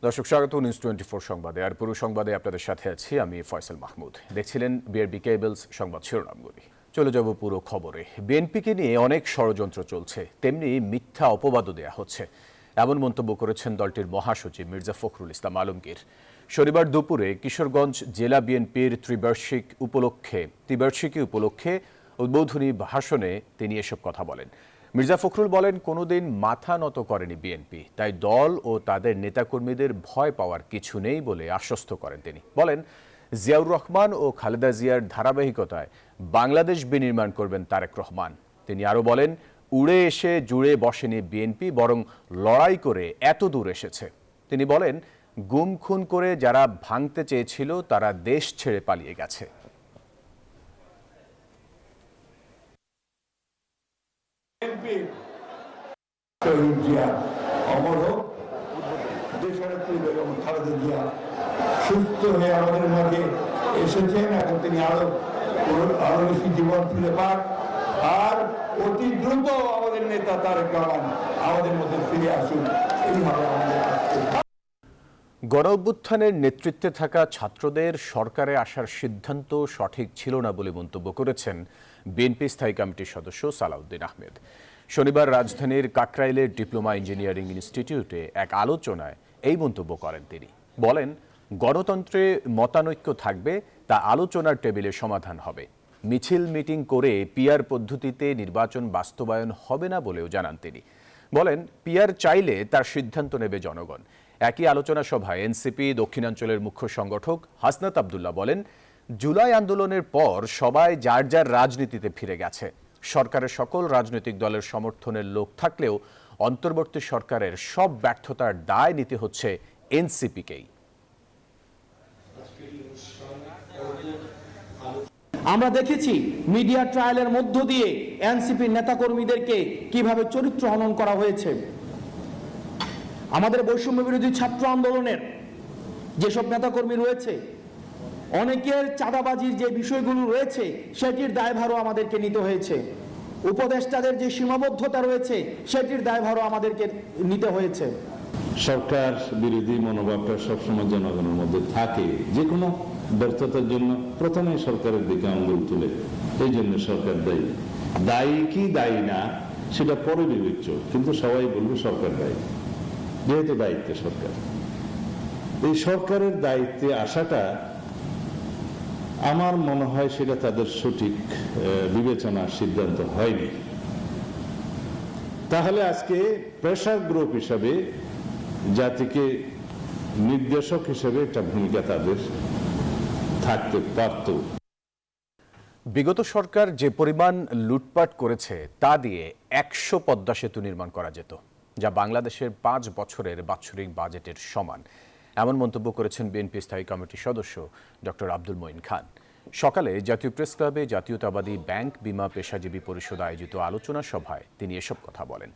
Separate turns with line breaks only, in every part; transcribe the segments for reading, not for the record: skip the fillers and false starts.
দর্শক স্বাগত নিউজ 24 সংবাদে। আর পুরো সংবাদে আপনাদের সাথে আছি আমি ফয়সাল মাহমুদ। দেখছিলেন বিআরবি কেবলস সংবাদ শিরোনামগুলি। চলে যাব পুরো খবরে। বিএনপিকে নিয়ে অনেক ষড়যন্ত্র চলছে, তেমনি মিথ্যা অপবাদও দেয়া হচ্ছে, এমন মন্তব্য করেছেন দলটির মহাসচিব মির্জা ফখরুল ইসলাম আলমগীর। শনিবার দুপুরে কিশোরগঞ্জ জেলা বিএনপির ত্রিবার্ষিকী উপলক্ষে উদ্বোধনী ভাষণে তিনি এসব কথা বলেন। মির্জা ফখরুল বলেন, কোনোদিন মাথা নত করেনি বিএনপি, তাই দল ও তাদের নেতাকর্মীদের ভয় পাওয়ার কিছু নেই বলে আশ্বস্ত করেন তিনি। বলেন, জিয়াউর রহমান ও খালেদা জিয়ার ধারাবাহিকতায় বাংলাদেশ বিনির্মাণ করবেন তারেক রহমান। তিনি আরও বলেন, উড়ে এসে জুড়ে বসেনি বিএনপি, বরং লড়াই করে এত দূর এসেছে। তিনি বলেন, গুম খুন করে যারা ভাঙতে চেয়েছিল তারা দেশ ছেড়ে পালিয়ে গেছে।
শহীদ জিয়া অমর হোক, দেশনেত্রী বেগম খালেদা জিয়া সুস্থ হয়ে আমাদের মাঝে এসেছেন। এখন তিনি আরো বেশি জীবন ফিরে পাক, আর অতি দ্রুত আমাদের নেতা তারেক রহমান আমাদের মধ্যে ফিরে আসুন, এইভাবে আমাদের
গণ অভ্যুত্থানের নেতৃত্বে থাকা ছাত্রদের সরকারে আসার সিদ্ধান্ত সঠিক ছিল না বলে মন্তব্য করেছেন বিএনপি স্থায়ী কমিটির সদস্য সালাউদ্দিন আহমেদ। শনিবার রাজধানীর কাকরাইলের ডিপ্লোমা ইঞ্জিনিয়ারিং ইনস্টিটিউটে এক আলোচনায় এই মন্তব্য করেন তিনি। বলেন, গণতন্ত্রে মতানৈক্য থাকবে, তা আলোচনার টেবিলে সমাধান হবে। মিছিল মিটিং করে পিআর পদ্ধতিতে নির্বাচন বাস্তবায়ন হবে না বলেও জানান তিনি। বলেন, পিআর চাইলে তার সিদ্ধান্ত নেবে জনগণ। একই আলোচনা সভায় এনসিপি দক্ষিণাঞ্চলের মুখ্য সংগঠক হাসনাত আবদুল্লাহ বলেন, জুলাই আন্দোলনের পর সবাই যার যার রাজনীতিতে ফিরে গেছে। সরকারের সকল রাজনৈতিক দলের সমর্থনের লোক থাকলেও অন্তর্বর্তী সরকারের সব ব্যর্থতার দায় নিতে হচ্ছে এনসিপিকেই।
আমরা দেখেছি মিডিয়া ট্রায়ালের মধ্য দিয়ে এনসিপির নেতাকর্মীদেরকে কিভাবে চরিত্র হনন করা হয়েছে। আমাদের বৈষম্য বিরোধী ছাত্র আন্দোলনের যেসব নেতাকর্মী রয়েছে, অনেকের চাঁদাবাজির যে বিষয়গুলো রয়েছে সেটির দায়ভারও আমাদেরকে নিতে হয়েছে। উপদেষ্টাদের যে সীমাবদ্ধতা রয়েছে সেটির দায়ভারও আমাদেরকে নিতে হয়েছে।
সরকার বিরোধী মনোভাবটা সবসময় জনগণের মধ্যে থাকে। যে কোনো ব্যর্থতার জন্য প্রথমে সরকারের দিকে আঙুল তুলে, এই জন্য সরকার দায়ী। দায়ী কি দায়ী না সেটা পরে বিবেচ্য, কিন্তু সবাই বলবে সরকার দায়ী, যেহেতু দায়িত্বে সরকার। এই সরকারের দায়িত্বে আসাটা আমার মনে হয় সেটা তাদের সঠিক বিবেচনার সিদ্ধান্ত হয়নি। তাহলে আজকে প্রেসার গ্রুপ হিসাবে জাতিকে নির্দেশক হিসেবে একটা ভূমিকা তাদের থাকতে পারত।
বিগত সরকার যে পরিমাণ লুটপাট করেছে তা দিয়ে 100 পদ্মা সেতু নির্মাণ করা যেত, যা বাংলাদেশের 5 বছরের বাৎসরিক বাজেটের সমান, এমন মন্তব্য করেছেন বিএনপি স্থায়ী কমিটির সদস্য ডক্টর আব্দুল মঈন খান। সকালে জাতীয় প্রেস ক্লাবে জাতীয়তাবাদী ব্যাংক বিমা পেশাজীবী পরিষদ আয়োজিত আলোচনা সভায় তিনি এসব কথা বলেন।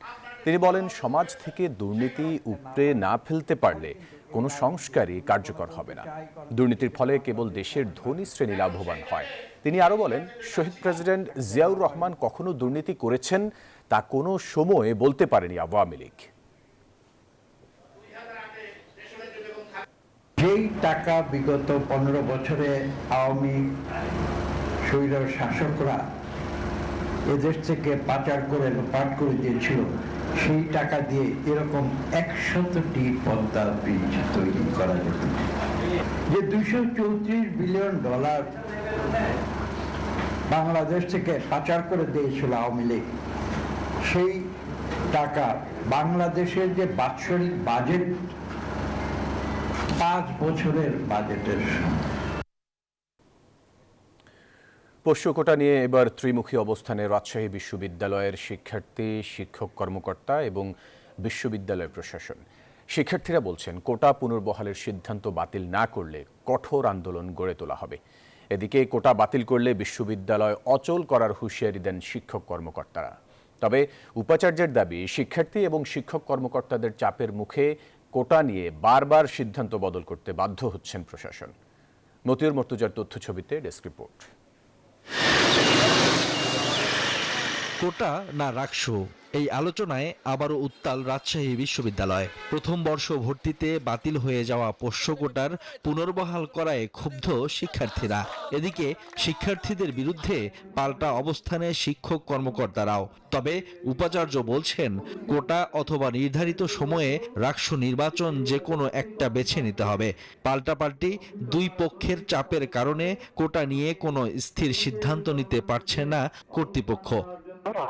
তিনি বলেন, সমাজ থেকে দুর্নীতি উপড়ে না ফেলতে পারলে কোনো সংস্কারই কার্যকর হবে না। দুর্নীতির ফলে কেবল দেশের ধনী শ্রেণী লাভবান হয়। তিনি আরও বলেন, শহীদ প্রেসিডেন্ট জিয়াউর রহমান কখনো দুর্নীতি করেছেন তা কোনো সময়ে বলতে পারেনি আওয়ামী লীগ।
যেই টাকা বিগত 15 বছরে আওয়ামী স্বৈর শাসকরা এদেশ থেকে পাচার করে লুটপাট করে দিয়েছিল, সেই টাকা দিয়ে এরকম 100টি পদ্মা ব্রিজ তৈরি করা যেত। যে $234 বিলিয়ন বাংলাদেশ থেকে পাচার করে দিয়েছিল আওয়ামী লীগ, সেই টাকা বাংলাদেশের যে বাৎসরিক বাজেট 5 বছরের বাজেটের।
পোষ্য কোটা নিয়ে এবার ত্রিমুখী অবস্থানে রাজশাহী বিশ্ববিদ্যালয়ের শিক্ষার্থী, শিক্ষক কর্মকর্তা এবং বিশ্ববিদ্যালয় প্রশাসন। শিক্ষার্থীরা বলছেন, কোটা পুনর্বহালের সিদ্ধান্ত বাতিল না করলে কঠোর আন্দোলন গড়ে তোলা হবে। এদিকে কোটা বাতিল করলে বিশ্ববিদ্যালয় অচল করার হুঁশিয়ারি দেন শিক্ষক কর্মকর্তারা। তবে উপাচার্যের দাবি, শিক্ষার্থী এবং শিক্ষক কর্মকর্তাদের চাপের মুখে কোটা নিয়ে বারবার সিদ্ধান্ত বদল করতে বাধ্য হচ্ছেন প্রশাসন। মতিউর মর্তুজার তথ্য ছবিতে ডেস্ক রিপোর্ট।
কোটা না রাকসু, এই আলোচনায় আবারও উত্তাল রাজশাহী বিশ্ববিদ্যালয়। প্রথম বর্ষ ভর্তিতে বাতিল হয়ে যাওয়া পোষ্য কোটার পুনর্বহাল করায় ক্ষুব্ধ শিক্ষার্থীরা। এদিকে শিক্ষার্থীদের বিরুদ্ধে পাল্টা অবস্থানে শিক্ষক কর্মকর্তারাও। তবে উপাচার্য বলছেন, কোটা অথবা নির্ধারিত সময়ে রাকসু নির্বাচন যে কোনো একটা বেছে নিতে হবে। পাল্টাপাল্টি দুই পক্ষের চাপের কারণে কোটা নিয়ে কোনো স্থির সিদ্ধান্ত নিতে পারছে না কর্তৃপক্ষ।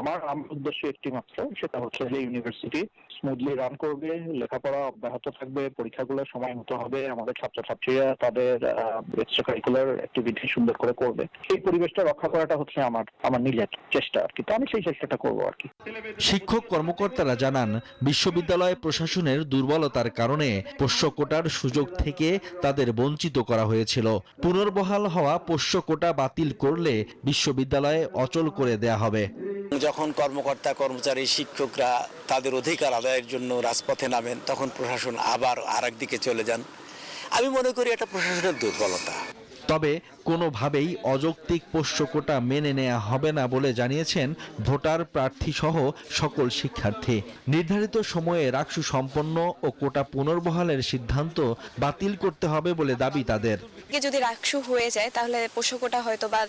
আমার উদ্দেশ্য একটি মাত্র, সেটা হচ্ছে যে ইউনিভার্সিটি স্মুথলি রান করবে, লেখাপড়া অব্যাহত থাকবে, পরীক্ষাগুলো সময় মতো হবে, আমাদের ছাত্রছাত্রীরা তাদের এক্সট্রা কারিকুলার অ্যাক্টিভিটি সুন্দর করে করবে। এই পরিবেশটা রক্ষা করাটা হচ্ছে আমার নিজের চেষ্টা আর কি। তো আমি সেই চেষ্টাটা করবো আর কি।
শিক্ষক কর্মকর্তারা জানান, বিশ্ববিদ্যালয় প্রশাসনের দুর্বলতার কারণে পোষ্য কোটার সুযোগ থেকে তাদের বঞ্চিত করা হয়েছিল। পুনর্বহাল হওয়া পোষ্য কোটা বাতিল করলে বিশ্ববিদ্যালয়ে অচল করে দেয়া হবে।
যখন কর্মকর্তা কর্মচারী শিক্ষকরা তাদের অধিকার আদায়ের জন্য রাজপথে নামেন, তখন প্রশাসন আবার আরেক দিকে চলে যান। আমি মনে করি এটা প্রশাসনের দুর্বলতা।
তবে কোনোভাবেই অযৌক্তিক পোষ্য কোটা মেনে নেওয়া হবে না বলে জানিয়েছেন ভোটার, প্রার্থী সহ সকল শিক্ষার্থী। নির্ধারিত সময়ে রাকসু সম্পন্ন ও কোটা পুনর্বহালের সিদ্ধান্ত বাতিল করতে হবে বলে দাবি তাদের।
যদি রাকসু হয়ে যায় তাহলে পোষ্য কোটা হয়তো বা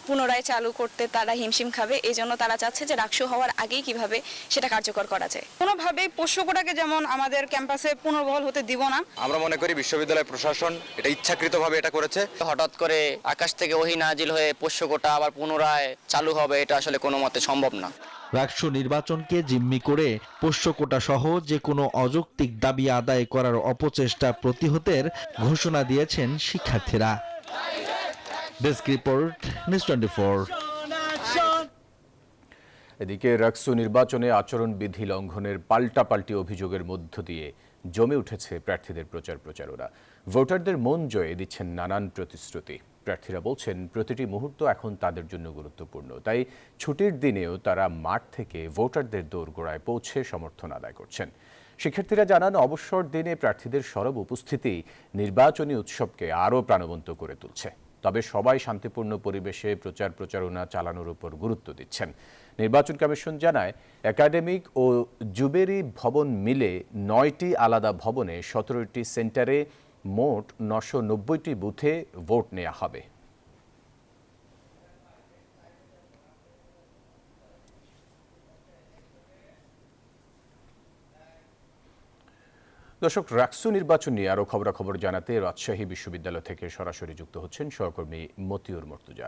পুনরায় চালু করতে তারা হিমশিম খাবে। এই জন্য তারা চাচ্ছে যে রাকসু হওয়ার আগেই কিভাবে সেটা কার্যকর করা যায়।
কোনোভাবেই পোষ্য কোটাকে যেমন আমাদের ক্যাম্পাসে পুনর্বহাল হতে দিব না।
আমরা মনে করি বিশ্ববিদ্যালয় প্রশাসন এটা ইচ্ছাকৃতভাবে এটা করেছে।
হঠাৎ করে আকাশ থেকে ওহী নাজিল হয়ে পোষ্য কোটা আবার পুনরায় চালু হবে, এটা আসলে কোনো মতে সম্ভব না।
রাকসু নির্বাচনকে জিম্মি করে পোষ্য কোটা সহ যে কোনো অযৌক্তিক দাবি আদায় করার অপচেষ্টা প্রতিহতের ঘোষণা দিয়েছেন শিক্ষার্থীরা। Desk report, news 24।
এদিকে রাকসু নির্বাচনে আচরণবিধি লঙ্ঘনের পাল্টাপাল্টি অভিযোগের মধ্য দিয়ে জমে উঠেছে প্রার্থীদের প্রচারণা। ভোটারদের মন জয়ে দিচ্ছেন নানান প্রতিশ্রুতি। প্রার্থীরা বলছেন, প্রতিটি মুহূর্ত এখন তাদের জন্য গুরুত্বপূর্ণ। তাই ছুটির দিনেও তারা মাঠ থেকে ভোটারদের দোরগোড়ায় পৌঁছে সমর্থন আদায় করছেন। শিক্ষার্থীরা জানান, অবসর দিনে প্রার্থীদের সরব উপস্থিতি নির্বাচনী উৎসবকে আরও প্রাণবন্ত করে তুলছে। তবে সবাই শান্তিপূর্ণ পরিবেশে প্রচারণা চালানোর উপর গুরুত্ব দিচ্ছেন। নির্বাচন কমিশন জানায়, একাডেমিক ও জুবেরি ভবন মিলে 9টি আলাদা ভবনে 17টি সেন্টারে মোট 990টি বুথে ভোট নেওয়া হবে। দর্শক, রাকসু নির্বাচন নিয়ে আরও খবরাখবর জানাতে রাজশাহী বিশ্ববিদ্যালয় থেকে সরাসরি যুক্ত হচ্ছেন সহকর্মী মতিউর মর্তুজা।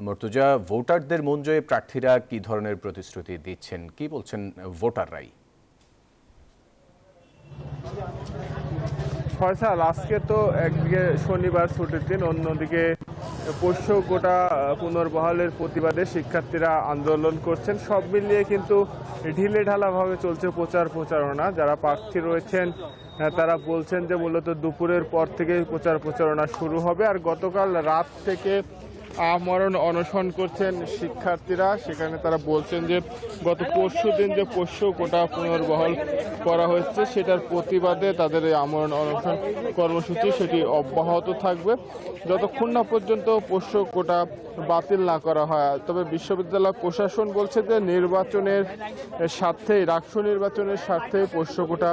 মর্তুজা, ভোটারদের মন জয়ে প্রার্থীরা কি ধরনের প্রতিশ্রুতি দিচ্ছেন, কি বলছেন ভোটাররাই?
ফয়সাল, আজকে তো একদিকে শনিবার ছুটির দিন, অন্যদিকে পোষ্য কোটা পুনর্বহালের প্রতিবাদে শিক্ষার্থীরা আন্দোলন করছেন। সব মিলিয়ে কিন্তু ঢিলে ঢালাভাবে চলছে প্রচারণা। যারা প্রার্থী রয়েছেন তারা বলছেন যে মূলত দুপুরের পর থেকেই প্রচারণা শুরু হবে। আর গতকাল রাত থেকে আমরণ অনশন করছেন শিক্ষার্থীরা। সেখানে তারা বলছেন যে গত পরশু দিন যে পোষ্য কোটা পুনর্বহাল করা হয়েছে সেটার প্রতিবাদে তাদের এই আমরণ অনশন কর্মসূচি সেটি অব্যাহত থাকবে যতক্ষণ না পর্যন্ত পোষ্য কোটা বাতিল না করা হয়। তবে বিশ্ববিদ্যালয় প্রশাসন বলছে যে নির্বাচনের স্বার্থেই, রাকসু নির্বাচনের স্বার্থে পোষ্য কোটা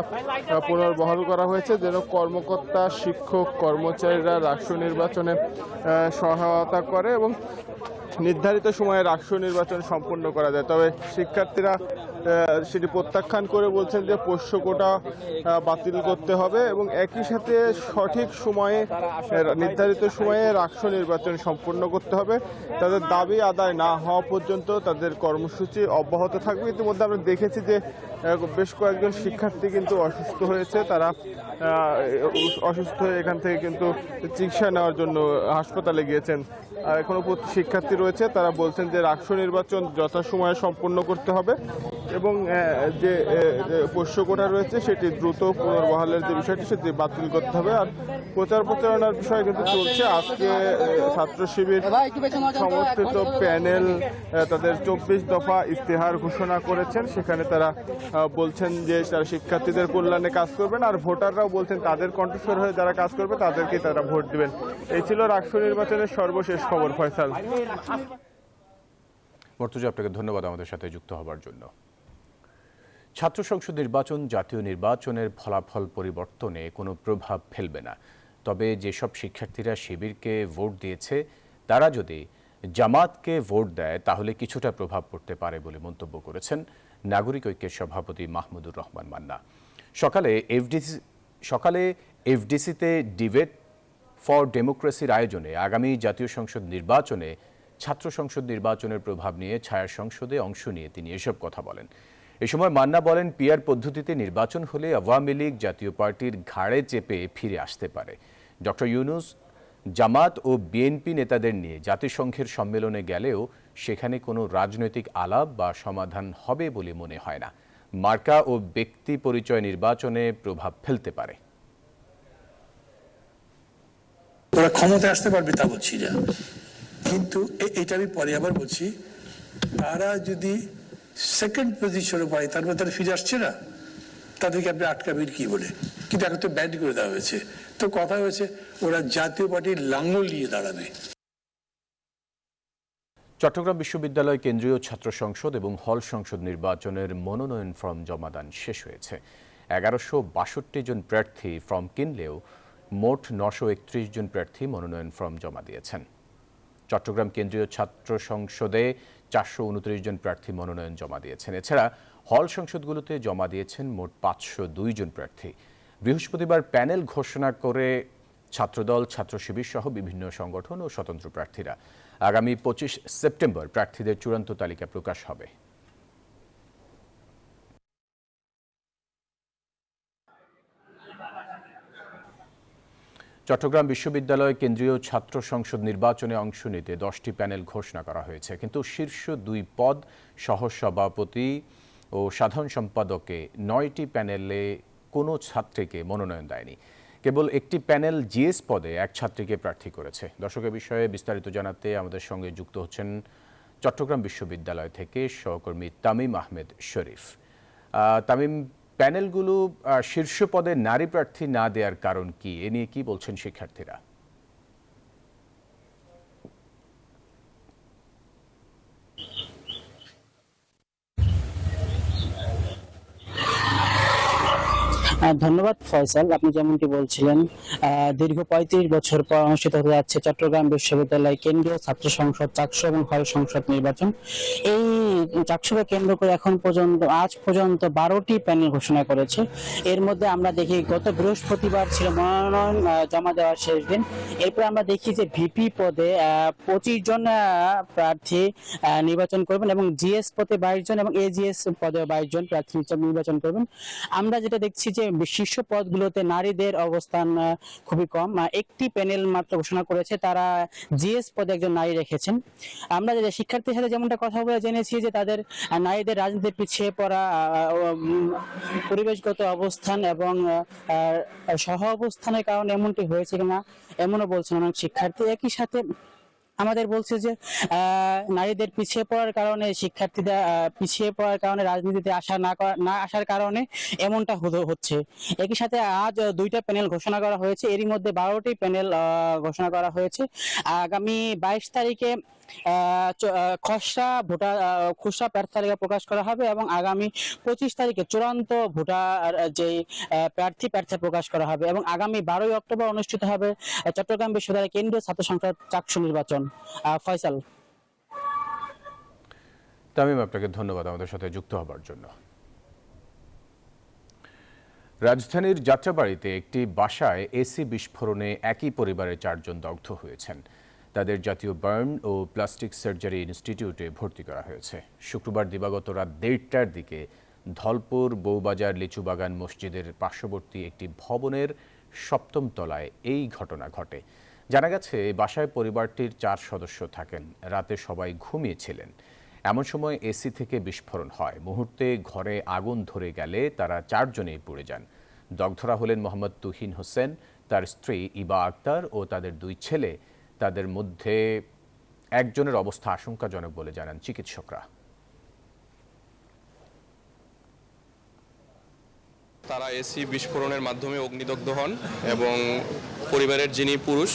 পুনর্বহাল করা হয়েছে, যেন কর্মকর্তা, শিক্ষক, কর্মচারীরা রাকসু নির্বাচনে সহায়তা করে এবং নির্ধারিত সময়ে রাকসু নির্বাচন সম্পন্ন করা যায়। তবে শিক্ষার্থীরা সেটি প্রত্যাখ্যান করে বলছেন যে পোষ্য কোটা বাতিল করতে হবে এবং একই সাথে সঠিক সময়ে, নির্ধারিত সময়ে রাকসু নির্বাচন সম্পন্ন করতে হবে। তাদের দাবি আদায় না হওয়া পর্যন্ত তাদের কর্মসূচি অব্যাহত থাকবে। ইতিমধ্যে আমরা দেখেছি যে বেশ কয়েকজন শিক্ষার্থী কিন্তু অসুস্থ হয়েছে। তারা অসুস্থ হয়ে এখান থেকে কিন্তু চিকিৎসা নেওয়ার জন্য হাসপাতালে গিয়েছেন। আর এখনো শিক্ষার্থী রয়েছে, তারা বলছেন যে রাকসু নির্বাচন যথাসময়ে সম্পন্ন করতে হবে এবং যে পোষ্য কোটা রয়েছে সেটি দ্রুত পুনর্বহালের যে বিষয়টি সেটি বাতিল করতে হবে। আর প্রচারণার বিষয় কিন্তু চলছে। আজকে ছাত্র শিবির সমর্থিত প্যানেল তাদের 24 দফা ইস্তেহার ঘোষণা করেছেন। সেখানে তারা বলছেন যে তারা শিক্ষার্থীদের কল্যাণে কাজ করবেন, আর ভোটাররাও বলছেন তাদের কণ্ঠস্বর হয়ে যারা কাজ করবে তাদেরকে তারা ভোট দিবেন। এই ছিল রাকসু নির্বাচনের সর্বশেষ খবর। ফয়সাল।
মর্তুজা, আপনাকে ধন্যবাদ আমাদের সাথে যুক্ত হবার জন্য। ছাত্র সংসদ নির্বাচন জাতীয় নির্বাচনের ফলাফল পরিবর্তনে কোনো প্রভাব ফেলবে না, তবে যেসব শিক্ষার্থীরা শিবিরকে ভোট দিয়েছে তারা যদি জামাতকে ভোট দেয় তাহলে কিছুটা প্রভাব পড়তে পারে বলে মন্তব্য করেছেন নাগরিক ঐক্যের সভাপতি মাহমুদুর রহমান মান্না। সকালে এফডিসিতে ডিবেট ফর ডেমোক্রেসির আয়োজনে আগামী জাতীয় সংসদ নির্বাচনে ছাত্র সংসদ নির্বাচনের প্রভাব নিয়ে ছায়া সংসদে অংশ নিয়ে তিনি এসব কথা বলেন। এ সময় মান্না বলেন, পিআর পদ্ধতিতে নির্বাচন হলে আওয়ামী লীগ জাতীয় পার্টির ঘাড়ে চেপে ফিরে আসতে পারে। ডক্টর ইউনূস জামাত ও বিএনপি নেতাদের নিয়ে জাতিসংঘের সম্মেলনে গেলেও সেখানে কোনো রাজনৈতিক আলাপ বা সমাধান হবে বলে মনে হয় না। মার্কা ও ব্যক্তি পরিচয় নির্বাচনে প্রভাব ফেলতে পারে।
ওরা ক্ষমতায় আসতে পারবে তা বলছি না, কিন্তু এটা আমি পরে আবার বলছি, তারা যদি সেকেন্ড পজিশনে পায় তারপর তারা ফিরে আসছে না, তাদেরকে আপনি আটকাবেন কি বলে? কিন্তু এখন তো ব্যান করে দেওয়া হয়েছে। তো কথা হয়েছে ওরা জাতীয় পার্টির লাঙ্গল নিয়ে দাঁড়াবে।
চট্টগ্রাম বিশ্ববিদ্যালয় কেন্দ্রীয় ছাত্র সংসদ এবং হল সংসদ নির্বাচনের মনোনয়ন ফর্ম জমাদান শেষ হয়েছে। 1162 জন প্রার্থী ফর্ম কিনলেও মোট 931 জন প্রার্থী মনোনয়ন ফর্ম জমা দিয়েছেন। চট্টগ্রাম কেন্দ্রীয় ছাত্র সংসদে 429 জন প্রার্থী মনোনয়ন জমা দিয়েছেন। এছাড়া হল সংসদগুলোতে জমা দিয়েছেন মোট 502 জন প্রার্থী। বৃহস্পতিবার প্যানেল ঘোষণা করে ছাত্রদল, ছাত্র শিবির সহ বিভিন্ন সংগঠন ও স্বতন্ত্র প্রার্থীরা। আগামী 25 সেপ্টেম্বর প্রার্থীদের চূড়ান্ত তালিকা প্রকাশ হবে। চট্টগ্রাম বিশ্ববিদ্যালয় কেন্দ্রীয় ছাত্র সংসদ নির্বাচনে অংশ নিতে 10টি প্যানেল ঘোষণা করা হয়েছে, কিন্তু শীর্ষ 2 পদ সহসভাপতি ও সাধারণ সম্পাদকে 9টি প্যানেলে কোনো ছাত্রীকে মনোনয়ন দেয়নি। কেবল একটি প্যানেল জিএস পদে এক ছাত্রীকে প্রার্থী করেছে। দর্শকের বিষয়ে বিস্তারিত জানাতে আমাদের সঙ্গে যুক্ত হচ্ছেন চট্টগ্রাম বিশ্ববিদ্যালয় থেকে সহকর্মী তামিম আহমেদ শরীফ। তামিম, প্যানেলগুলো শীর্ষ পদে নারী প্রার্থী না দেওয়ার কারণ কি? এ নিয়ে কি বলছেন শিক্ষার্থীরা?
ধন্যবাদ ফয়সাল। আপনি যেমনটি বলছিলেন, দীর্ঘ 35 বছর পর অনুষ্ঠিত হতে যাচ্ছে চট্টগ্রাম বিশ্ববিদ্যালয় কেন্দ্রীয় ছাত্র সংসদ চাকসু এবং হল সংসদ নির্বাচন। এই চাকসুকে কেন্দ্র করে আজ পর্যন্ত 12টি প্যানেল ঘোষণা করেছে। এর মধ্যে আমরা দেখি গত বৃহস্পতিবার ছিল মনোনয়ন জমা দেওয়ার শেষ দিন। এরপর আমরা দেখি যে ভিপি পদে 25 জন প্রার্থী নির্বাচন করবেন এবং জিএস পদে 22 জন এবং এজিএস পদে 22 জন প্রার্থী নির্বাচন করবেন। আমরা যেটা দেখছি যে শীর্ষ পদগুলোতে নারীদের অবস্থান খুবই কম। একটি প্যানেল মাত্র ঘোষণা করেছে, তারা জিএস পদে একজন নারী রেখেছেন। আমরা যে শিক্ষার্থীর সাথে যেমনটা কথা বলে জেনেছি যে তাদের নারীদের রাজনীতিতে পিছিয়ে পড়া, পরিবেশগত অবস্থান এবং সহ অবস্থানের কারণে এমনটি হয়েছে কিনা এমনও বলছেন অনেক শিক্ষার্থী। একই সাথে আমাদের বলছে যে নারীদের পিছিয়ে পড়ার কারণে, শিক্ষার্থীরা পিছিয়ে পড়ার কারণে রাজনীতিতে না আসার কারণে এমনটা হচ্ছে। একই সাথে আজ 2টা প্যানেল ঘোষণা করা হয়েছে, এরই মধ্যে 12টি প্যানেল ঘোষণা করা হয়েছে। আগামী 22 তারিখে খুচরা প্রার্থী তালিকা প্রকাশ করা হবে এবং আগামী 25 তারিখে চূড়ান্ত ভোটার যে প্রার্থী প্রকাশ করা হবে এবং আগামী 12 অক্টোবর অনুষ্ঠিত হবে চট্টগ্রাম বিশ্ববিদ্যালয় কেন্দ্রীয় ছাত্র সংসদ চাকসু নির্বাচন। ফয়সাল।
তামিম, আপনাকে ধন্যবাদ আমাদের সাথে যুক্ত হবার জন্য। রাজধানীর যাত্রাবাড়িতে একটি বাসায় এসি বিস্ফোরণে একই পরিবারের 4 জন দগ্ধ হয়েছেন। তাদের জাতীয় বার্ন ও প্লাস্টিক সার্জারি ইনস্টিটিউটে ভর্তি করা হয়েছে। শুক্রবার দিবাগত রাত 1:30টার দিকে ধলপুর বউবাজার লিচুবাগান মসজিদের পার্শ্ববর্তী একটি ভবনের 7ম তলায় এই ঘটনা ঘটে। জানা গেছে, বাসায় পরিবারটির 4 সদস্য থাকেন। রাতে সবাই ঘুমিয়েছিলেন। এমন সময় এসি থেকে বিস্ফোরণ হয়। মুহূর্তে ঘরে আগুন ধরে গেলে তারা 4 জনেই পুড়ে যান। দগ্ধরা হলেন মোহাম্মদ তুহিন হোসেন, তার স্ত্রী ইবা আক্তার ও তাদের 2 ছেলে। তাদের মধ্যে একজনের অবস্থা আশঙ্কাজনক বলে জানান চিকিৎসকরা।
তারা এসি বিস্ফোরণের মাধ্যমে অগ্নিদগ্ধ হন এবং পরিবারের যিনি পুরুষ,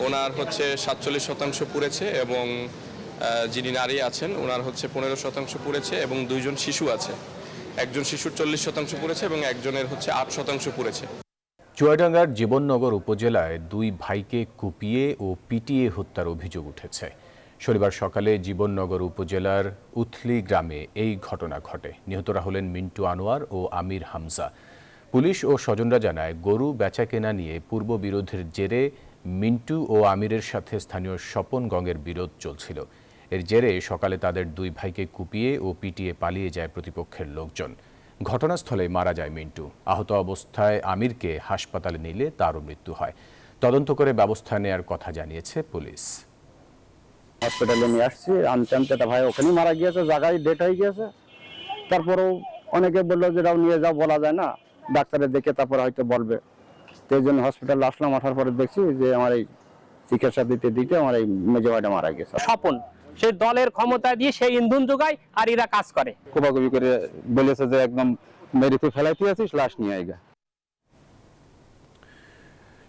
ওনার 47% পুড়েছে এবং যিনি নারী আছেন ওনার হচ্ছে 15% পুড়েছে এবং 2 জন শিশু আছে। একজন শিশুর 40% পুড়েছে এবং একজনের হচ্ছে 8% পুড়েছে।
চুয়াডাঙ্গার জীবননগর উপজেলায় 2 ভাইকে কুপিয়ে ও পিটিয়ে হত্যার অভিযোগ উঠেছে। শনিবার সকালে জীবননগর উপজেলার উথলি গ্রামে এই ঘটনা ঘটে। নিহতরা হলেন মিন্টু আনোয়ার ও আমির হামজা। পুলিশ ও স্বজনরা জানায়, গরু বেচাকেনা নিয়ে পূর্ব বিরোধের জেরে মিন্টু ও আমিরের সাথে স্থানীয় স্বপন গঙের বিরোধ চলছিল। এর জেরে সকালে তাদের 2 ভাইকে কুপিয়ে ও পিটিয়ে পালিয়ে যায় প্রতিপক্ষের লোকজন। ঘটনাস্থলে মারা যায় মিন্টু। আহত অবস্থায় আমিরকে হাসপাতালে নিলে তারও মৃত্যু হয়। তদন্ত করে ব্যবস্থা নেওয়ার কথা জানিয়েছে পুলিশ।
হসপিটালে নিয়ে আসছি, আনতে আনতে একটা ভাই ওখানেই মারা গিয়েছে, জায়গায় ডেট হয়ে গিয়েছে। তারপরেও অনেকে বললো যে এটাও নিয়ে যাও, বলা যায় না, ডাক্তারের দেখে তারপরে হয়তো বলবে। সেই জন্য হসপিটালে আসলাম, আসার পরে দেখছি যে আমার এই চিকিৎসা দিতে দিতে আমার এই মেজো ভাইটা মারা গেছে।
স্বপন সেই দলের ক্ষমতা দিয়ে সেই ইন্ধন যোগায় আর এরা কাজ করে।
কোপাকুপি করে বলেছে যে একদম মেরে তুই ফেলাইতে আছিস, লাশ নিয়ে আইগা।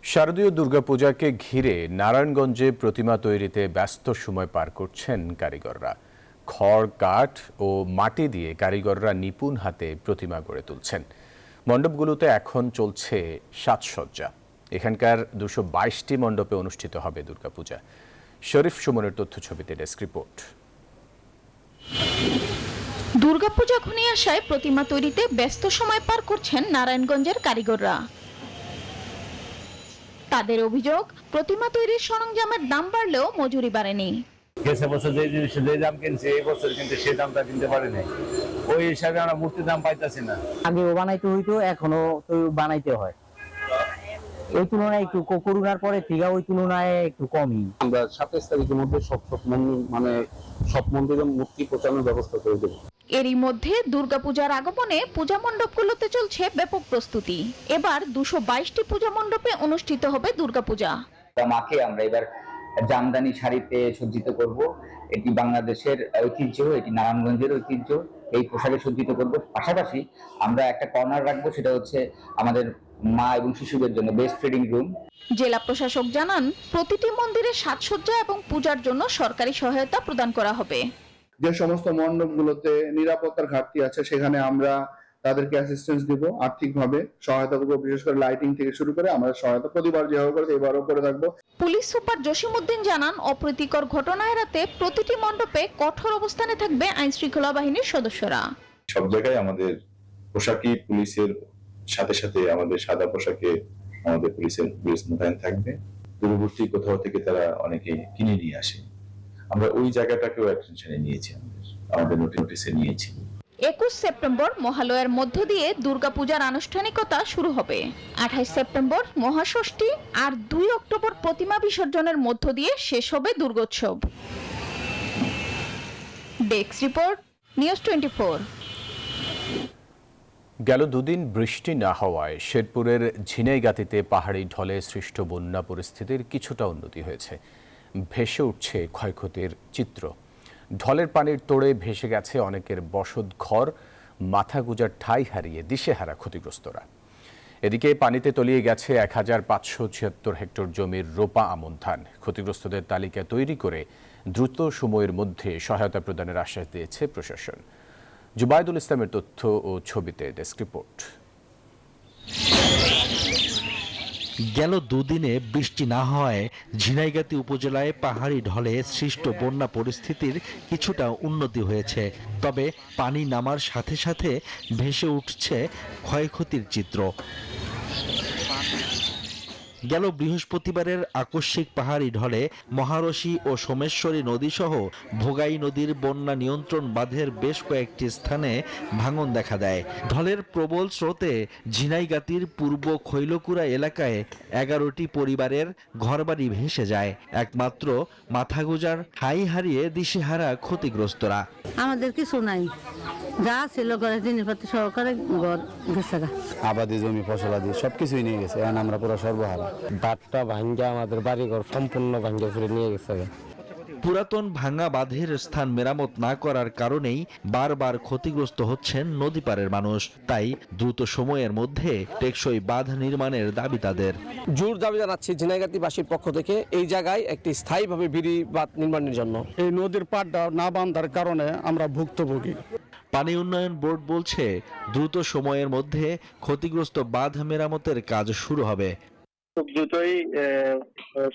শারদীয় দুর্গাপূজাকে ঘিরে নারায়ণগঞ্জে প্রতিমা তৈরিতে ব্যস্ত সময় পার করছেন কারিগররা। খড়, কাঠ ও মাটি দিয়ে কারিগররা নিপুণ হাতে প্রতিমা গড়ে তুলছেন। মণ্ডপগুলোতে এখন চলছে সাজসজ্জা। এখানকার 222টি মণ্ডপে অনুষ্ঠিত হবে দুর্গাপূজা। শরীফ সুমনের তথ্য ছবিতে ডেস্ক রিপোর্ট।
দুর্গাপূজা ঘনিয়ে আসায় প্রতিমা তৈরিতে ব্যস্ত সময় পার করছেন নারায়ণগঞ্জের কারিগররা। তাদের অভিযোগ, প্রতিমা তৈরির সরঞ্জামের দাম বাড়লেও মজুরি বাড়েনি।
গেছে বছর যে জিনিসের যে দাম কিনছে এই বছর কিন্তু সেই দামটা কিনতে পারি নাই, ওই হিসাবে আমরা মূর্তির দাম পাইতাছি না।
আগেও বানাইতে হইতো, এখনো তো বানাইতে হয়। ওই তুলনায় একটু করোনার পরে থেকে ওই তুলনায় একটু কমই।
আমরা 27 তারিখের মধ্যে সব মন্দিরে মূর্তি পৌঁছানোর ব্যবস্থা করে দেব।
এরই মধ্যে দুর্গাপূজার আগমনে পূজা মণ্ডপগুলোতে চলছে ব্যাপক প্রস্তুতি। এবার 222টি পূজা মণ্ডপে অনুষ্ঠিত হবে দুর্গাপূজা।
মাকে আমরা এবার জামদানি শাড়িতে সজ্জিত করব। এটি বাংলাদেশের ঐতিহ্য, এটি নারায়ণগঞ্জের ঐতিহ্য। এই পোশাকে সজ্জিত করব। পাশাপাশি আমরা একটা কর্নার রাখবো, সেটা হচ্ছে আমাদের মা এবং শিশুদের জন্য বেস্ট ট্রেডিং রুম।
জেলা প্রশাসক জানান, প্রতিটি মন্দিরে সাজসজ্জা এবং পূজার জন্য সরকারি সহায়তা প্রদান করা হবে।
যে সমস্ত মণ্ডপগুলোতে নিরাপত্তার ঘাটতি আছে সেখানে আমরা তাদেরকে অ্যাসিস্ট্যান্স দিব, আর্থিকভাবে সহায়তা করব। বিশেষ করে লাইটিং থেকে শুরু করে আমরা সহায়তা প্রতিবার যেভাবে করে এবারও করে থাকবো।
পুলিশ সুপার জসিমউদ্দিন জানান, অপ্রীতিকর ঘটনা এড়াতে প্রতিটি মণ্ডপে কঠোর অবস্থানে থাকবে আইন শৃঙ্খলা বাহিনীর সদস্যরা।
সব জায়গায় আমাদের পোশাকি পুলিশের সাথে সাথে আমাদের সাদা পোশাকে আমাদের পুলিশ মোতায়েন থাকবে। দূরবর্তী কোথাও থেকে তারা অনেকে কিনে নিয়ে আসে, আমরা ওই জায়গাটাকেও অ্যাটেনশনে নিয়েছি, আমাদের নোটিসে নিয়েছি।
21 সেপ্টেম্বর মহালয়ার মধ্য দিয়ে দুর্গাপূজার আনুষ্ঠানিকতা শুরু হবে। 28 সেপ্টেম্বর মহাষষ্ঠী আর 2 অক্টোবর প্রতিমা বিসর্জনের মধ্য দিয়ে শেষ হবে দুর্গোৎসব। Desk report, news 24।
গেল 2 দিন বৃষ্টি না হওয়ায় শেরপুরের ঝিনাইগাতিতে পাহাড়ি ঢলে সৃষ্ট বন্যা পরিস্থিতির কিছুটা উন্নতি হয়েছে। ভেসে উঠছে ক্ষয়ক্ষতির চিত্র। ঢলের পানির তোড়ে ভেসে গেছে অনেকের বসত ঘর, মাথা গুঁজার ঠাঁই হারিয়ে দিশেহারা ক্ষতিগ্রস্তরা। এদিকে পানিতে তলিয়ে গেছে 1576 হেক্টর জমির রোপা আমন ধান। ক্ষতিগ্রস্তদের তালিকা তৈরি করে দ্রুত সময়ের মধ্যে সহায়তা প্রদানের আশ্বাস দিয়েছে প্রশাসন। জুবাইদুল ইসলামের তথ্য ও ছবিতে ডেস্ক রিপোর্ট।
গেল 2 দিনে বৃষ্টি না হওয়ায় ঝিনাইগাতি উপজেলায় পাহাড়ি ঢলে সৃষ্ট বন্যা পরিস্থিতির কিছুটা উন্নতি হয়েছে। তবে পানি নামার সাথে সাথে ভেসে উঠছে ক্ষয়ক্ষতির চিত্র। গেল বৃহস্পতিবারের আকস্মিক পাহাড়ি ঢলে মহারশী ও সোমেশ্বরী নদীসহ ভোগাই নদীর বন্যা নিয়ন্ত্রণ বাঁধের বেশ কয়েকটি স্থানে ভাঙন দেখা দেয়। ঢলের প্রবল স্রোতে ঝিনাইগাতির পূর্ব খৈলকুড়া এলাকায় 11টি পরিবারের ঘরবাড়ি ভেসে যায়। একমাত্র মাথা গোজার ঠাঁই হারিয়ে দিশেহারা ক্ষতিগ্রস্তরা।
আমাদের কিছু নাই, যা ছিল ঘরে জিনিসপত্র সহকারে ঘর গেছে,
আবাদি জমি ফসলাদি সবকিছুই নিয়ে গেছে। এখন আমরা পুরো সর্বহারা। বাঁধটা ভাঙ্গা আমাদের বাড়িঘর সম্পূর্ণ ভাঙ্গা ফিরে নিয়ে গেছে।
পুরাতন ভাঙা বাঁধের স্থান মেরামত না করার কারণেই বারবার ক্ষতিগ্রস্ত হচ্ছেন নদীপাড়ের মানুষ। তাই দ্রুত সময়ের মধ্যে টেকসই বাঁধ নির্মাণের দাবি তাদের।
জোর দাবি জানাচ্ছি ঝিনাইগাতীবাসীর পক্ষ থেকে এই জায়গায় একটি স্থায়ীভাবে বিড়ি বাঁধ নির্মাণের জন্য।
এই নদীর পাড়টা না বাঁধার কারণে আমরা ভুক্তভোগী।
পানি উন্নয়ন বোর্ড বলছে দ্রুত সময়ের মধ্যে ক্ষতিগ্রস্ত বাঁধ মেরামতের কাজ শুরু হবে।
খুব দ্রুতই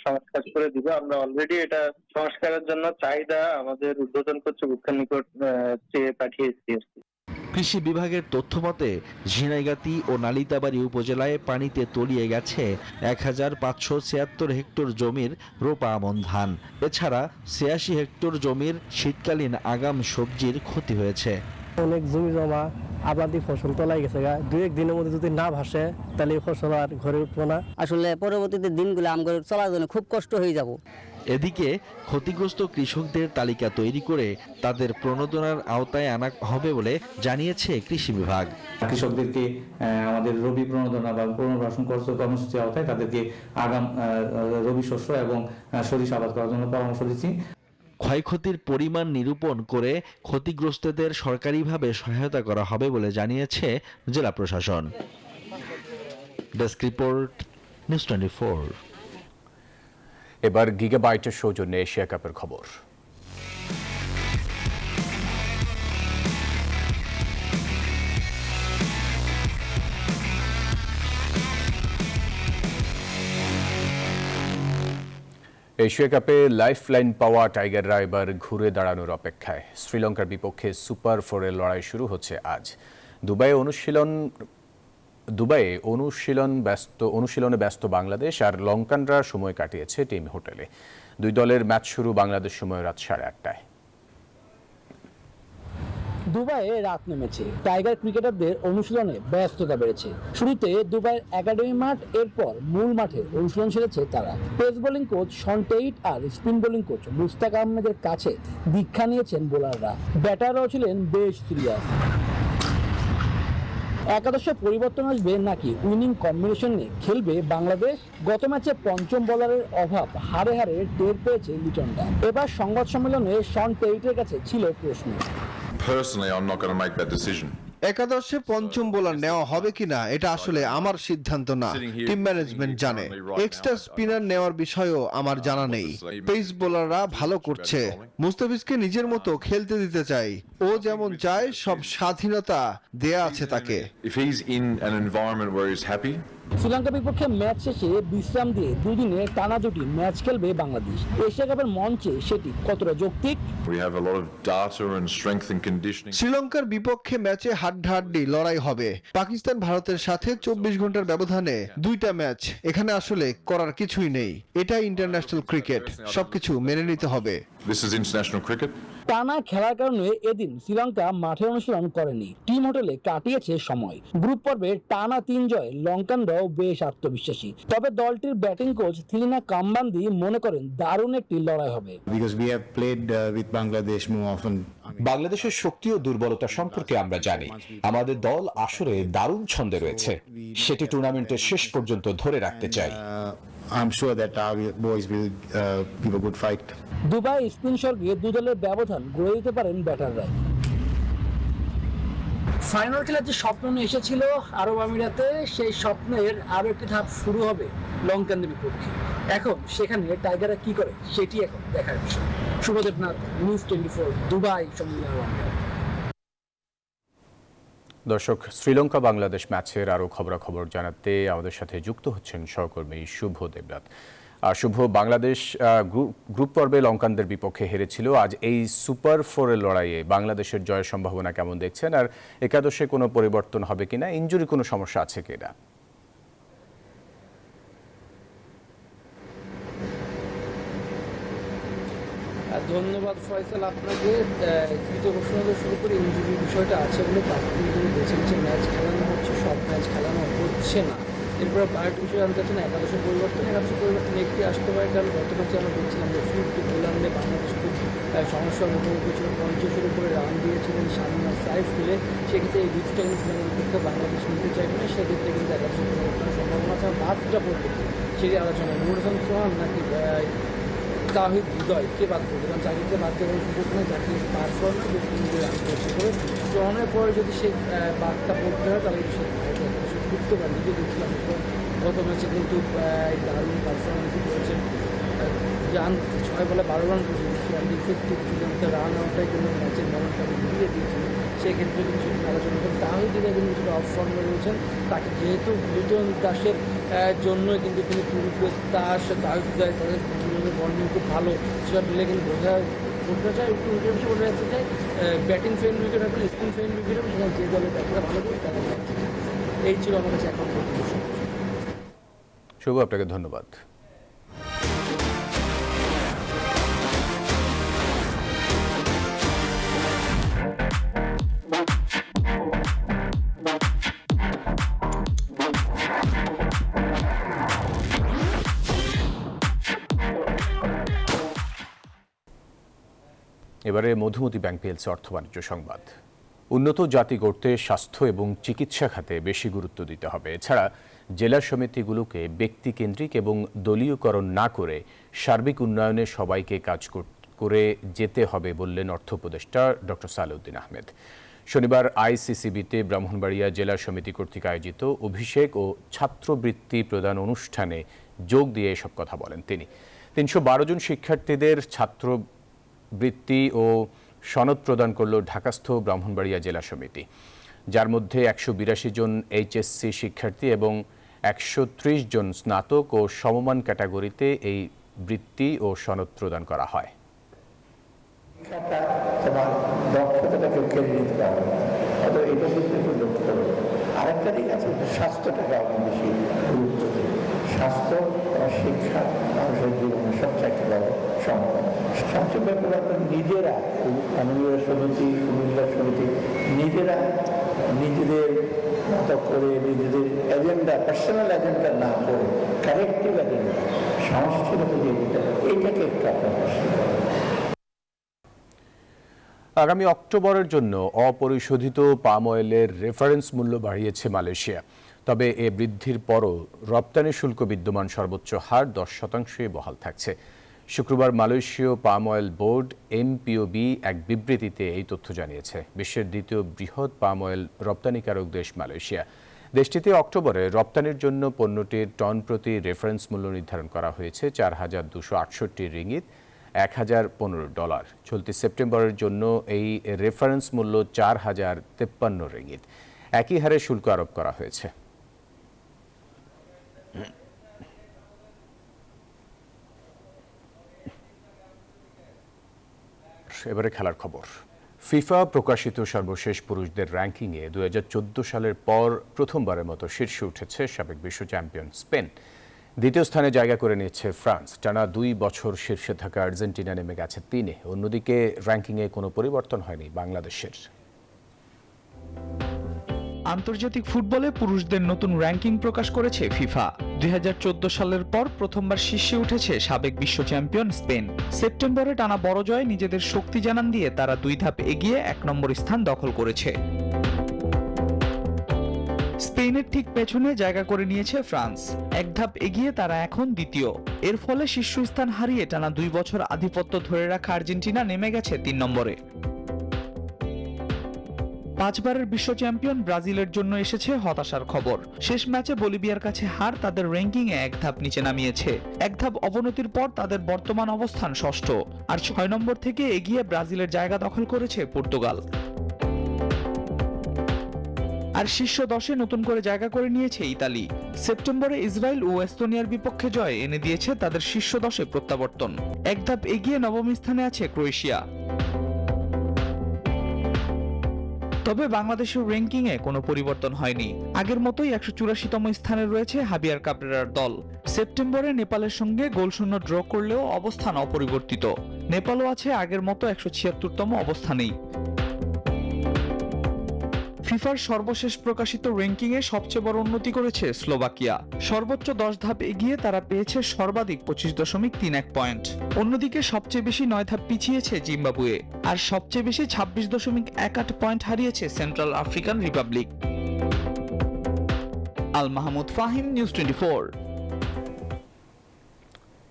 সংস্কার করে দিব। আমরা অলরেডি এটা সংস্কারের জন্য চাহিদা আমাদের ঊর্ধ্বতন কর্তৃপক্ষের নিকট চেয়ে পাঠিয়েছি।
কৃষি বিভাগের তথ্য মতে ঝিনাইগাতী ও নালিতাবাড়ী উপজেলায় পানিতে তলিয়ে গেছে 1576 হেক্টর জমির রোপা আমন ধান। এছাড়া 86 হেক্টর জমির শীতকালীন আগাম সবজির ক্ষতি হয়েছে।
অনেক জমি জমা আবাদি ফসল তলাই গেছে, 2-1 দিনের মধ্যে যদি না ভাসে তাহলে এই ফসল আর ঘরে উঠবো না।
আসলে পরবর্তীতে দিনগুলো আমাদের চলার জন্য খুব কষ্ট হয়ে যাব।
এদিকে ক্ষতিগ্রস্ত কৃষকদের তালিকা তৈরি করে তাদের প্রণোদনার আওতায় আনা হবে বলে জানিয়েছে কৃষি বিভাগ।
কৃষকদেরকে আমাদের রবি প্রণোদনা বা পুনর্বাসন কর্মসূচির আওতায় তাদেরকে আগাম রবি শস্য এবং সরিষা আবাদ করার জন্য পরামর্শ দিচ্ছি।
ক্ষয়ক্ষতির পরিমাণ নিরূপণ করে ক্ষতিগ্রস্তদের সরকারিভাবে সহায়তা করা হবে বলে জানিয়েছে জেলা প্রশাসন। Desk report, news 24।
এবার গিগাবাইটের সৌজন্যে এশিয়া কাপের খবর। এশিয়া কাপে লাইফলাইন পাওয়া টাইগাররা এবার ঘুরে দাঁড়ানোর অপেক্ষায়। শ্রীলঙ্কার বিপক্ষে সুপার 4-এর লড়াই শুরু হচ্ছে আজ। অনুশীলনে ব্যস্ত বাংলাদেশ আর লঙ্কানরা সময় কাটিয়েছে টিম হোটেলে। দুই দলের ম্যাচ শুরু বাংলাদেশ সময় রাত 8:30টায়।
দুবাইয়ে রাত নেমেছে, টাইগার ক্রিকেটারদের অনুশীলনে ব্যস্ততা বেড়েছে। শুরুতে দুবাইয়ের একাডেমি মাঠ, এরপর মূল মাঠে অনুশীলন সেরেছে তারা। Pace bowling coach Shaun Tait আর স্পিন বোলিং কোচ মুস্তাক আহমেদের কাছে দীক্ষা নিয়েছেন বোলাররা। ব্যাটাররাও ছিলেন বেশ সিরিয়াস। একাদশে পরিবর্তন আসবে নাকি উইনিং কম্বিনেশন নিয়ে খেলবে বাংলাদেশ? গত ম্যাচে পঞ্চম বোলারের অভাব হারে হারে টের পেয়েছে লিটনরা। এবার সংবাদ সম্মেলনে শন টেইটের কাছে ছিল প্রশ্ন।
Personally, I'm not going to make that decision.
একাদশে পঞ্চম বোলার নেওয়া হবে কিনা এটা আসলে আমার সিদ্ধান্ত না, টিম ম্যানেজমেন্ট জানে। এক্সট্রা স্পিনার নেওয়ার বিষয়েও আমার জানা নেই। পেস বোলাররা ভালো করছে, মুস্তাফিজকে নিজের মতো খেলতে দিতে চাই। ও যেমন চায় সব স্বাধীনতা দেয়া আছে তাকে।
If he's in an environment where he's happy,
শ্রীলঙ্কার বিপক্ষে ম্যাচ শেষে বিশ্রাম দিয়ে দুদিনে টানা দুটি ম্যাচ খেলবে বাংলাদেশ। এশিয়া কাপের মঞ্চে সেটি কতটা যৌক্তিক?
we have a lot of data and strength and conditioning.
শ্রীলঙ্কার বিপক্ষে ম্যাচে হাড্ডাহাড্ডি লড়াই হবে। পাকিস্তান ভারতের সাথে 24 ঘন্টার ব্যবধানে 2টা ম্যাচ, এখানে আসলে করার কিছুই নেই। এটাই ইন্টারন্যাশনাল ক্রিকেট, সবকিছু মেনে নিতে হবে।
This is international cricket.
টানা খেলার কারণে এদিন শ্রীলঙ্কা মাঠে অনুশীলন করেনি, টিম হোটেলে কাটিয়েছে সময়। গ্রুপ পর্বে টানা 3 জয় লঙ্কানরাও বেশ আত্মবিশ্বাসী। তবে দলটির ব্যাটিং কোচ থিলিনা কাম্বান্দি মনে করেন দারুণ একটি লড়াই হবে।
বাংলাদেশের শক্তি ও দুর্বলতা সম্পর্কে আমরা জানি। আমাদের দল আসলে দারুণ ছন্দে রয়েছে, সেটি টুর্নামেন্টের শেষ পর্যন্ত ধরে রাখতে চাই।
দুবাই স্পিন স্বর্গে দু দলের ব্যবধান গড়ে দিতে পারেন ব্যাটাররা। ফাইনাল খেলার যে স্বপ্ন নিয়ে এসেছিল আরব আমিরাতে, সেই স্বপ্নের আরো একটি ধাপ শুরু হবে লঙ্কানদের বিপক্ষে। এখন সেখানে টাইগাররা কি করে সেটি এখন দেখার বিষয়। শুভদেবনাথ, নিউজ 24, দুবাই, সংযুক্ত আরব আমিরাত।
দর্শক, শ্রীলঙ্কা বাংলাদেশ ম্যাচের আরও খবরাখবর জানাতে আমাদের সাথে যুক্ত হচ্ছেন সহকর্মী শুভ দেবনাথ। শুভ, বাংলাদেশ গ্রুপ পর্বে লঙ্কানদের বিপক্ষে হেরেছিল। আজ এই সুপার 4-এর লড়াইয়ে বাংলাদেশের জয়ের সম্ভাবনা কেমন দেখছেন? আর একাদশে কোনো পরিবর্তন হবে কিনা, ইনজুরি কোনো সমস্যা আছে কিনা?
ধন্যবাদ ফয়সাল আপনাকে। তৃতীয় প্রশ্ন শুরু করে ইনজুরির বিষয়টা আছে বলে আপনি বলছেন যে ম্যাচ খেলানো হচ্ছে, সব ম্যাচ খেলানো হচ্ছে না। এরপর আরেকটি বিষয় জানতে চাচ্ছেন একাদশের পরিবর্তন একটি আসতে পারে, কারণ গত ম্যাচে আমরা দেখছিলাম যে ফিফটি বোলারে বাংলাদেশ খুব সমস্যার মুখোমুখি ছিল। 50-এর উপরে রান দিয়েছিলেন সামনে সাইফুলে, সেক্ষেত্রে এই রিস্কটা কিন্তু বাংলাদেশ নিতে চাইবে না। সেক্ষেত্রে কিন্তু একাদশের পরিবর্তনের সম্ভাবনা আছে। বাদটা পড়বে সেটি আলোচনা নুরুল হাসান সোহান নাকি
তাহিদ হৃদয় কে বাদ করবে? কারণ চাকরিতে বাদ দেওয়ার সুযোগ নেই, চাকরি পারফর্মেন্স করে চয়নের পরে যদি সে বাদটা পড়তে হয় তাহলে সে বুঝতে পারে। নিজে দেখছিলাম গত ম্যাচে কিন্তু দারুণ পারফরমেন্স করেছেন, রান 6 বলে 12 রান করেছেন, ইফেক্টিভ ছিলেন, রান আউটটাই কিন্তু ম্যাচের মনটাকে ঘুরিয়ে দিয়েছিলেন। সেক্ষেত্রে কিন্তু সেটা আলোচনা করেন। তাহলে তিনি কিন্তু কিছুটা অফ ফর্মে রয়েছেন, তাকে যেহেতু লিটন দাসের জন্যই কিন্তু তিনি পূর্বের দাস তাহিদ হৃদয় তাদের দুজনের বন্ডিং খুব ভালো, সেটা দিলে কিন্তু বোঝা যায়। একটু উইকেট হিসেবে বলে রাখতে চাই, ব্যাটিং ফেন উইকেট হবে, স্পিন ফেন উইকেট হবে, সেখানে যে দলের ব্যাটটা ভালো করে তারা যাচ্ছে। এই ছিল আমার কাছে এখন পর্যন্ত।
শুভ, আপনাকে ধন্যবাদ। এবারে মধুমতি ব্যাংক পিএলসি অর্থ বাণিজ্য সংবাদ। উন্নত জাতি গড়তে স্বাস্থ্য এবং চিকিৎসা খাতে বেশি গুরুত্ব দিতে হবে। এছাড়া জেলা সমিতিগুলোকে ব্যক্তিকেন্দ্রিক এবং দলীয়করণ না করে সার্বিক উন্নয়নে সবাইকে কাজ করে যেতে হবে বললেন অর্থ উপদেষ্টা ডক্টর সালাউদ্দিন আহমেদ। শনিবার আইসিসিবিতে ব্রাহ্মণবাড়িয়া জেলা সমিতি কর্তৃক আয়োজিত অভিষেক ও ছাত্রবৃত্তি প্রদান অনুষ্ঠানে যোগ দিয়ে এসব কথা বলেন তিনি। 312 জন শিক্ষার্থীদের ছাত্রবৃত্তি ও সনদ প্রদান করল ঢাকাস্থ ব্রাহ্মণবাড়িয়া জেলা সমিতি, যার মধ্যে 182 জন এইচএসসি শিক্ষার্থী এবং 130 জন স্নাতক ও সমমান ক্যাটাগরিতে এই বৃত্তি ও সনদ প্রদান করা হয়।
আরেকটা দিক আছে, স্বাস্থ্যটাকে অনেক বেশি গুরুত্ব দিই। স্বাস্থ্য ও শিক্ষা মানুষের জীবনে সবচেয়ে বড় সম্পদ। সবচেয়ে ব্যাপার নিজেরা মাননীয় সমিতি, কুমিল্লা সমিতি নিজেরা নিজেদের মতো করে নিজেদের এজেন্ডা, পার্সোনাল এজেন্ডা না করে কালেকটিভ এজেন্ডা, সমষ্টিগত যে এইটাকে একটু আপনার
আগামী অক্টোবরের জন্য অপরিশোধিত পাম অয়েলের রেফারেন্স মূল্য বাড়িয়েছে মালয়েশিয়া। তবে এ বৃদ্ধির পরও রপ্তানি শুল্ক বিদ্যমান সর্বোচ্চ হার 10% বহাল থাকছে। শুক্রবার মালয়েশীয় পাম অয়েল বোর্ড এমপিওবি এক বিবৃতিতে এই তথ্য জানিয়েছে। বিশ্বের দ্বিতীয় বৃহৎ পাম অয়েল রপ্তানিকারক দেশ মালয়েশিয়া। দেশটিতে অক্টোবরে রপ্তানির জন্য পণ্যটির টন প্রতি রেফারেন্স মূল্য নির্ধারণ করা হয়েছে 4,268 রিঙ্গিত, $1,015। চলতি সেপ্টেম্বরের জন্য এই রেফারেন্স মূল্য 4,053 রিঙ্গিত। একই হারে শুল্ক আরোপ করা হয়েছে। এবারে খেলার খবর। ফিফা প্রকাশিত সর্বশেষ পুরুষদের র্যাঙ্কিংয়ে 2014 সালের পর প্রথমবারের মতো শীর্ষে উঠেছে সাবেক বিশ্ব চ্যাম্পিয়ন স্পেন। দ্বিতীয় স্থানে জায়গা করে নিয়েছে ফ্রান্স। টানা 2 বছর শীর্ষে থাকা আর্জেন্টিনা নেমে গেছে 3-এ। অন্যদিকে র্যাঙ্কিংয়ে কোনো পরিবর্তন হয়নি বাংলাদেশের।
আন্তর্জাতিক ফুটবলে পুরুষদের নতুন র্যাঙ্কিং প্রকাশ করেছে ফিফা। 2014 সালের পর প্রথমবার শীর্ষে উঠেছে সাবেক বিশ্ব চ্যাম্পিয়ন স্পেন। সেপ্টেম্বরে টানা বড় জয়ে নিজেদের শক্তি জানান দিয়ে তারা 2 ধাপ এগিয়ে 1 নম্বর স্থান দখল করেছে। স্পেনের ঠিক পেছনে জায়গা করে নিয়েছে ফ্রান্স। 1 ধাপ এগিয়ে তারা এখন দ্বিতীয়। এর ফলে শীর্ষস্থান হারিয়ে টানা 2 বছর আধিপত্য ধরে রাখা আর্জেন্টিনা নেমে গেছে 3 নম্বরে। 5 বারের বিশ্ব চ্যাম্পিয়ন ব্রাজিলের জন্য এসেছে হতাশার খবর। শেষ ম্যাচে বলিভিয়ার কাছে হার তাদের র্যাঙ্কিংয়ে 1 ধাপ নিচে নামিয়েছে। 1 ধাপ অবনতির পর তাদের বর্তমান অবস্থান ষষ্ঠ, আর 6 নম্বর থেকে এগিয়ে ব্রাজিলের জায়গা দখল করেছে পর্তুগাল। আর শীর্ষ 10-এ নতুন করে জায়গা করে নিয়েছে ইতালি। সেপ্টেম্বরে ইসরায়েল ও এস্তোনিয়ার বিপক্ষে জয় এনে দিয়েছে তাদের শীর্ষ 10-এ প্রত্যাবর্তন। 1 ধাপ এগিয়ে নবম স্থানে আছে ক্রোয়েশিয়া। তবে বাংলাদেশের র্যাঙ্কিংয়ে কোনো পরিবর্তন হয়নি। আগের মতোই 184তম স্থানে রয়েছে হাবিয়ার কাবরেরার দল। সেপ্টেম্বরে নেপালের সঙ্গে গোলশূন্য ড্র করলেও অবস্থান অপরিবর্তিত। নেপালও আছে আগের মতো 176তম অবস্থানেই। ফিফার সর্বশেষ প্রকাশিত র্যাঙ্কিংয়ে সবচেয়ে বড় উন্নতি করেছে স্লোভাকিয়া। সর্বোচ্চ 10 ধাপ এগিয়ে তারা পেয়েছে সর্বাধিক 25.31 পয়েন্ট। অন্যদিকে সবচেয়ে বেশি 9 ধাপ পিছিয়েছে জিম্বাবুয়ে, আর সবচেয়ে বেশি 26.18 পয়েন্ট হারিয়েছে central African Republic. Al Mahmud Fahim, news 24।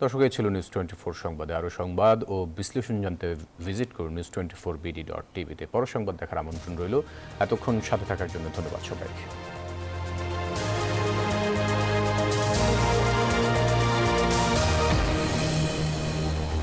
দর্শক, এই ছিল নিউজ 24 সংবাদে। আরও সংবাদ ও বিশ্লেষণ জানতে ভিজিট করুন news24bd.tv-তে। পরের সংবাদ দেখার আমন্ত্রণ রইল। এতক্ষণ সাথে থাকার জন্য ধন্যবাদ সবাইকে।